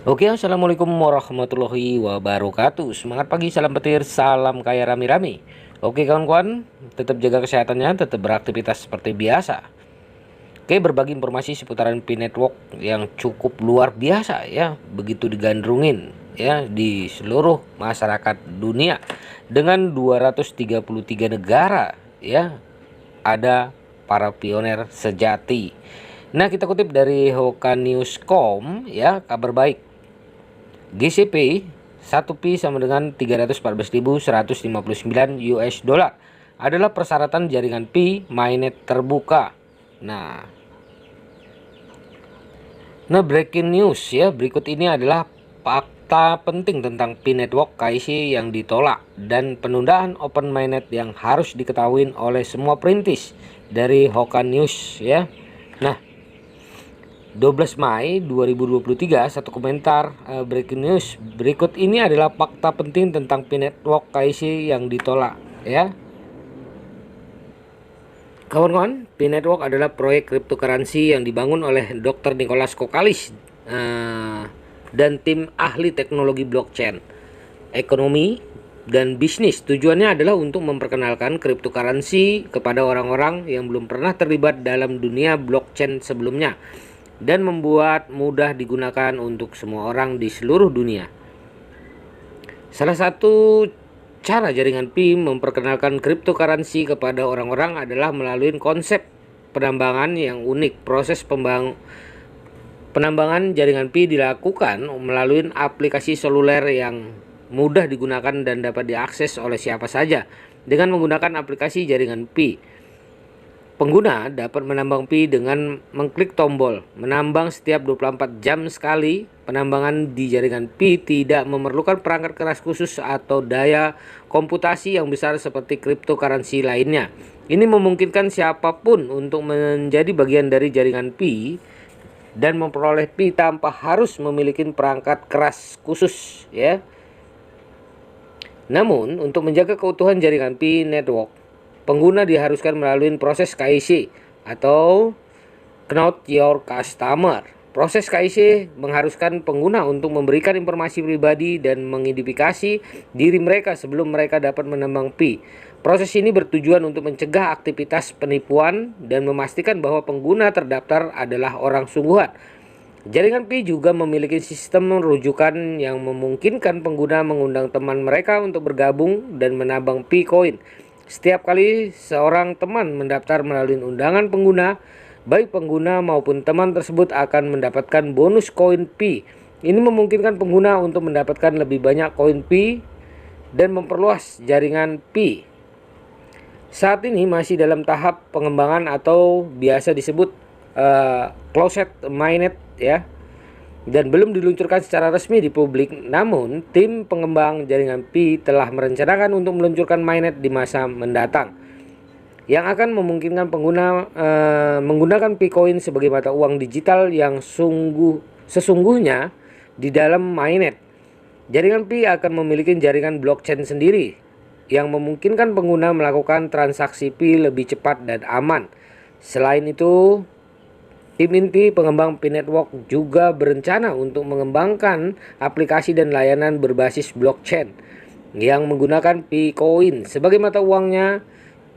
Oke, assalamualaikum warahmatullahi wabarakatuh. Semangat pagi, salam petir, salam kaya rame-rame. Oke kawan-kawan, tetap jaga kesehatannya, tetap beraktivitas seperti biasa. Oke, berbagi informasi seputaran Pi Network yang cukup luar biasa ya, begitu digandrungin ya di seluruh masyarakat dunia dengan 233 negara ya. Ada para pioner sejati. Nah, kita kutip dari Hokanewscom ya, kabar baik. GCP 1 Pi sama dengan 314.159 US dollar adalah persyaratan jaringan Pi mainnet terbuka. Nah, breaking news ya, berikut ini adalah fakta penting tentang Pi Network KIC yang ditolak dan penundaan open mainnet yang harus diketahui oleh semua perintis dari Hokan News ya. Nah, 12 Mei 2023, satu komentar breaking news. Berikut ini adalah fakta penting tentang Pi Network KIC yang ditolak ya. Kawan-kawan, Pi Network adalah proyek cryptocurrency yang dibangun oleh Dr. Nicholas Kokalis dan tim ahli teknologi blockchain, ekonomi, dan bisnis. Tujuannya adalah untuk memperkenalkan cryptocurrency kepada orang-orang yang belum pernah terlibat dalam dunia blockchain sebelumnya dan membuat mudah digunakan untuk semua orang di seluruh dunia. Salah satu cara jaringan Pi memperkenalkan cryptocurrency kepada orang-orang adalah melalui konsep penambangan yang unik. Proses penambangan jaringan Pi dilakukan melalui aplikasi seluler yang mudah digunakan dan dapat diakses oleh siapa saja. Dengan menggunakan aplikasi jaringan Pi, pengguna dapat menambang Pi dengan mengklik tombol menambang setiap 24 jam sekali. Penambangan di jaringan Pi tidak memerlukan perangkat keras khusus atau daya komputasi yang besar seperti cryptocurrency lainnya. Ini memungkinkan siapapun untuk menjadi bagian dari jaringan Pi dan memperoleh Pi tanpa harus memiliki perangkat keras khusus ya. Namun, untuk menjaga keutuhan jaringan Pi Network, pengguna diharuskan melalui proses KIC atau Know Your Customer. Proses KIC mengharuskan pengguna untuk memberikan informasi pribadi dan mengidentifikasi diri mereka sebelum mereka dapat menambang Pi. Proses ini bertujuan untuk mencegah aktivitas penipuan dan memastikan bahwa pengguna terdaftar adalah orang sungguhan. Jaringan Pi juga memiliki sistem rujukan yang memungkinkan pengguna mengundang teman mereka untuk bergabung dan menambang Pi Coin. Setiap kali seorang teman mendaftar melalui undangan pengguna, baik pengguna maupun teman tersebut akan mendapatkan bonus koin Pi. Ini memungkinkan pengguna untuk mendapatkan lebih banyak koin Pi dan memperluas jaringan Pi. Saat ini masih dalam tahap pengembangan atau biasa disebut closed mainnet ya, dan belum diluncurkan secara resmi di publik. Namun, tim pengembang jaringan Pi telah merencanakan untuk meluncurkan mainnet di masa mendatang yang akan memungkinkan pengguna menggunakan Pi Coin sebagai mata uang digital yang sesungguhnya di dalam mainnet. Jaringan Pi akan memiliki jaringan blockchain sendiri yang memungkinkan pengguna melakukan transaksi Pi lebih cepat dan aman. Selain itu, tim inti pengembang Pi Network juga berencana untuk mengembangkan aplikasi dan layanan berbasis blockchain yang menggunakan Pi Coin sebagai mata uangnya.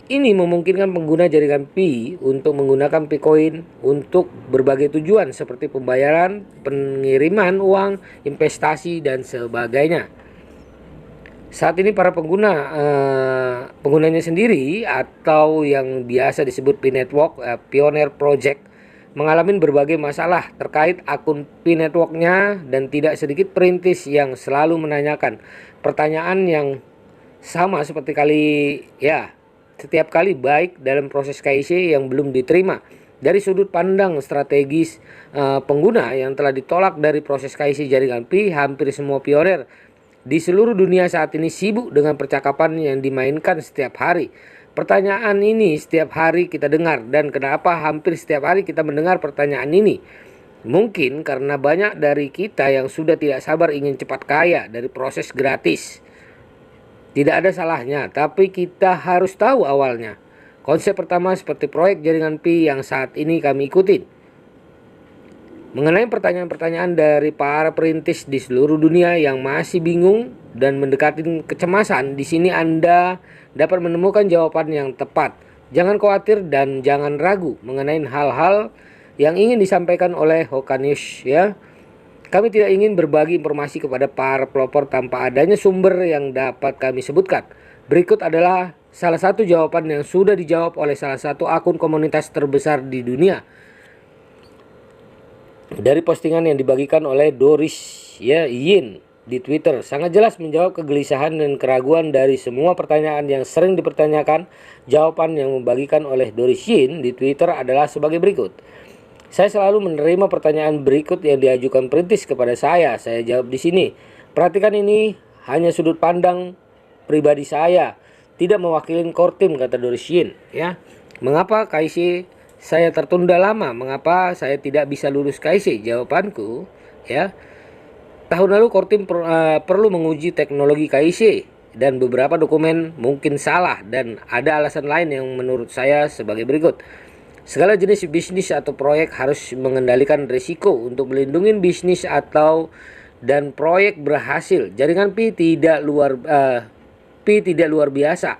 Ini memungkinkan pengguna jaringan Pi untuk menggunakan Pi Coin untuk berbagai tujuan seperti pembayaran, pengiriman uang, investasi, dan sebagainya. Saat ini para penggunanya sendiri atau yang biasa disebut Pi Network Pioneer Project mengalami berbagai masalah terkait akun Pi Network-nya dan tidak sedikit perintis yang selalu menanyakan pertanyaan yang sama seperti setiap kali, baik dalam proses KIC yang belum diterima. Dari sudut pandang strategis pengguna yang telah ditolak dari proses KIC jaringan Pi, hampir semua pioner di seluruh dunia saat ini sibuk dengan percakapan yang dimainkan setiap hari. Pertanyaan ini setiap hari kita dengar, dan kenapa hampir setiap hari kita mendengar pertanyaan ini? Mungkin karena banyak dari kita yang sudah tidak sabar ingin cepat kaya dari proses gratis. Tidak ada salahnya, tapi kita harus tahu awalnya. Konsep pertama seperti proyek jaringan Pi yang saat ini kami ikutin. Mengenai pertanyaan-pertanyaan dari para perintis di seluruh dunia yang masih bingung dan mendekati kecemasan, di sini Anda dapat menemukan jawaban yang tepat. Jangan khawatir dan jangan ragu mengenai hal-hal yang ingin disampaikan oleh Hokanius, ya. Kami tidak ingin berbagi informasi kepada para pelopor tanpa adanya sumber yang dapat kami sebutkan. Berikut adalah salah satu jawaban yang sudah dijawab oleh salah satu akun komunitas terbesar di dunia dari postingan yang dibagikan oleh Doris Yin di Twitter. Sangat jelas menjawab kegelisahan dan keraguan dari semua pertanyaan yang sering dipertanyakan. Jawaban yang membagikan oleh Doris Yin di Twitter adalah sebagai berikut. Saya selalu menerima pertanyaan berikut yang diajukan perintis kepada saya. Saya jawab di sini. Perhatikan, ini hanya sudut pandang pribadi saya, tidak mewakili core team, kata Doris Yin. Ya, mengapa KIC saya tertunda lama? Mengapa saya tidak bisa lulus KIC? Jawabanku, ya, tahun lalu core team perlu menguji teknologi KIC dan beberapa dokumen mungkin salah, dan ada alasan lain yang menurut saya sebagai berikut. Segala jenis bisnis atau proyek harus mengendalikan risiko untuk melindungi bisnis dan proyek berhasil. Jaringan Pi tidak luar biasa.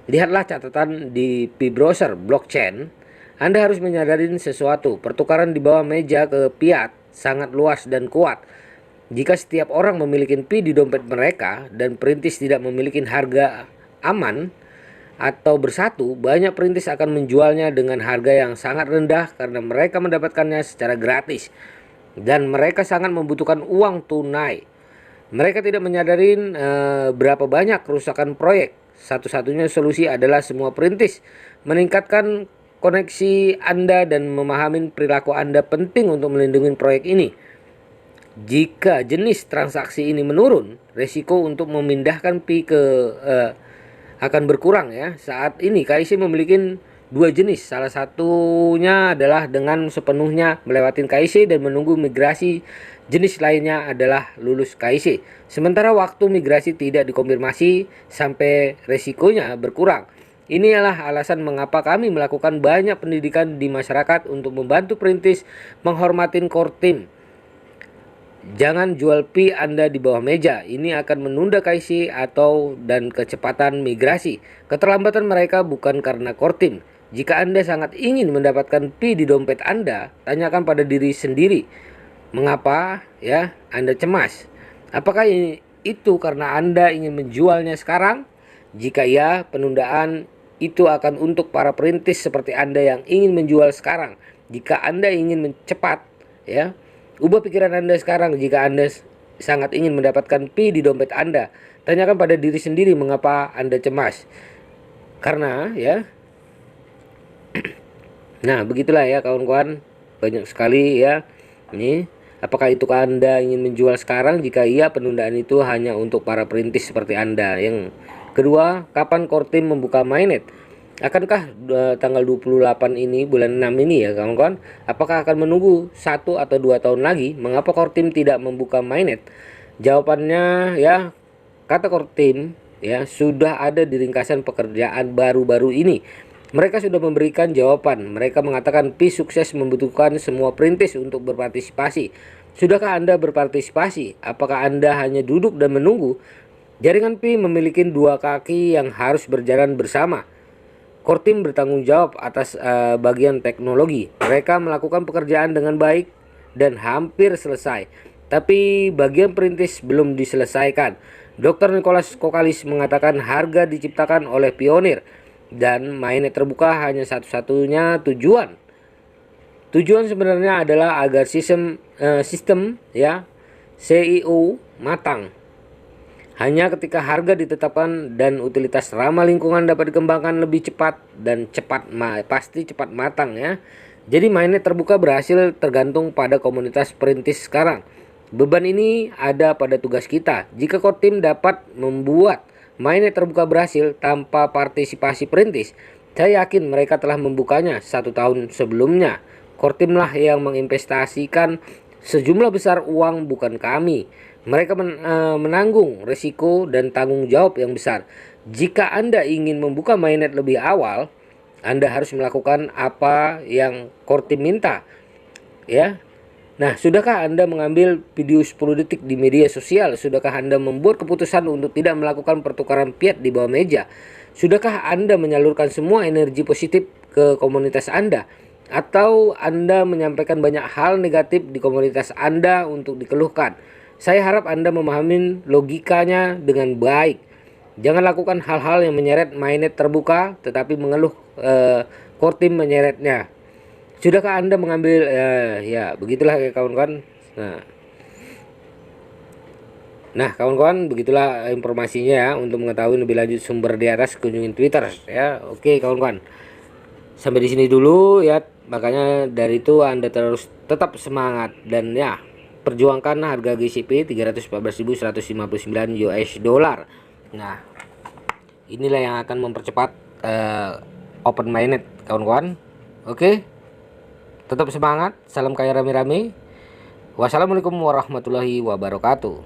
Lihatlah catatan di Pi browser blockchain. Anda harus menyadari sesuatu. Pertukaran di bawah meja ke fiat sangat luas dan kuat. Jika setiap orang memiliki Pi di dompet mereka dan perintis tidak memiliki harga aman atau bersatu, banyak perintis akan menjualnya dengan harga yang sangat rendah karena mereka mendapatkannya secara gratis dan mereka sangat membutuhkan uang tunai. Mereka tidak menyadari berapa banyak kerusakan proyek. Satu-satunya solusi adalah semua perintis meningkatkan koneksi Anda dan memahami perilaku Anda penting untuk melindungi proyek ini. Jika jenis transaksi ini menurun, resiko untuk memindahkan Pi akan berkurang, ya. Saat ini KIC memiliki dua jenis. Salah satunya adalah dengan sepenuhnya melewati KIC dan menunggu migrasi. Jenis lainnya adalah lulus KIC. Sementara waktu migrasi tidak dikonfirmasi sampai resikonya berkurang. Inilah alasan mengapa kami melakukan banyak pendidikan di masyarakat untuk membantu perintis menghormati core team. Jangan jual Pi Anda di bawah meja. Ini akan menunda KIC dan kecepatan migrasi. Keterlambatan mereka bukan karena core team. Jika Anda sangat ingin mendapatkan Pi di dompet Anda, tanyakan pada diri sendiri, mengapa, ya, Anda cemas? Apakah itu karena Anda ingin menjualnya sekarang? Jika ya, penundaan itu akan untuk para perintis seperti Anda yang ingin menjual sekarang. Jika Anda ingin mencepat, ya, ubah pikiran Anda sekarang. Jika Anda sangat ingin mendapatkan Pi di dompet Anda, tanyakan pada diri sendiri mengapa Anda cemas. Karena, ya, nah begitulah ya kawan-kawan, banyak sekali ya. Ini, apakah itu Anda ingin menjual sekarang? Jika iya, penundaan itu hanya untuk para perintis seperti Anda. Yang kedua, kapan core team membuka mainnet? Akankah tanggal 28 ini, bulan 6 ini, ya kawan-kawan? Apakah akan menunggu 1 atau 2 tahun lagi? Mengapa core team tidak membuka mainnet? Jawabannya, ya, kata core team, ya, sudah ada di ringkasan pekerjaan baru-baru ini. Mereka sudah memberikan jawaban. Mereka mengatakan Pi sukses membutuhkan semua perintis untuk berpartisipasi. Sudahkah Anda berpartisipasi? Apakah Anda hanya duduk dan menunggu? Jaringan Pi memiliki dua kaki yang harus berjalan bersama. Core team bertanggung jawab atas bagian teknologi. Mereka melakukan pekerjaan dengan baik dan hampir selesai. Tapi bagian perintis belum diselesaikan. Dr. Nicholas Kokalis mengatakan harga diciptakan oleh pionir dan mainnet terbuka hanya satu-satunya tujuan. Tujuan sebenarnya adalah agar sistem ya CEO matang. Hanya ketika harga ditetapkan dan utilitas ramah lingkungan dapat dikembangkan lebih cepat dan pasti cepat matang, ya. Jadi mainnet terbuka berhasil tergantung pada komunitas perintis sekarang. Beban ini ada pada tugas kita. Jika core team dapat membuat mainnet terbuka berhasil tanpa partisipasi perintis, saya yakin mereka telah membukanya 1 tahun sebelumnya. Core team lah yang menginvestasikan sejumlah besar uang, bukan kami. Mereka menanggung risiko dan tanggung jawab yang besar. Jika Anda ingin membuka mainnet lebih awal, Anda harus melakukan apa yang core team minta, ya. Nah, sudahkah Anda mengambil video 10 detik di media sosial? Sudahkah Anda membuat keputusan untuk tidak melakukan pertukaran fiat di bawah meja? Sudahkah Anda menyalurkan semua energi positif ke komunitas Anda? Atau Anda menyampaikan banyak hal negatif di komunitas Anda untuk dikeluhkan? Saya harap Anda memahami logikanya dengan baik. Jangan lakukan hal-hal yang menyeret mainnet terbuka, tetapi mengeluh core team menyeretnya. Sudahkah Anda mengambil ya begitulah ya kawan-kawan. Nah, kawan-kawan, begitulah informasinya ya. Untuk mengetahui lebih lanjut sumber di atas kunjungi Twitter ya. Oke, kawan-kawan. Sampai di sini dulu ya. Makanya dari itu Anda terus tetap semangat dan ya perjuangkan harga GCP 314.159 US dollar. Nah, inilah yang akan mempercepat open mainnet kawan-kawan. Oke. Tetap semangat, salam kaya rame-rame. Wassalamualaikum warahmatullahi wabarakatuh.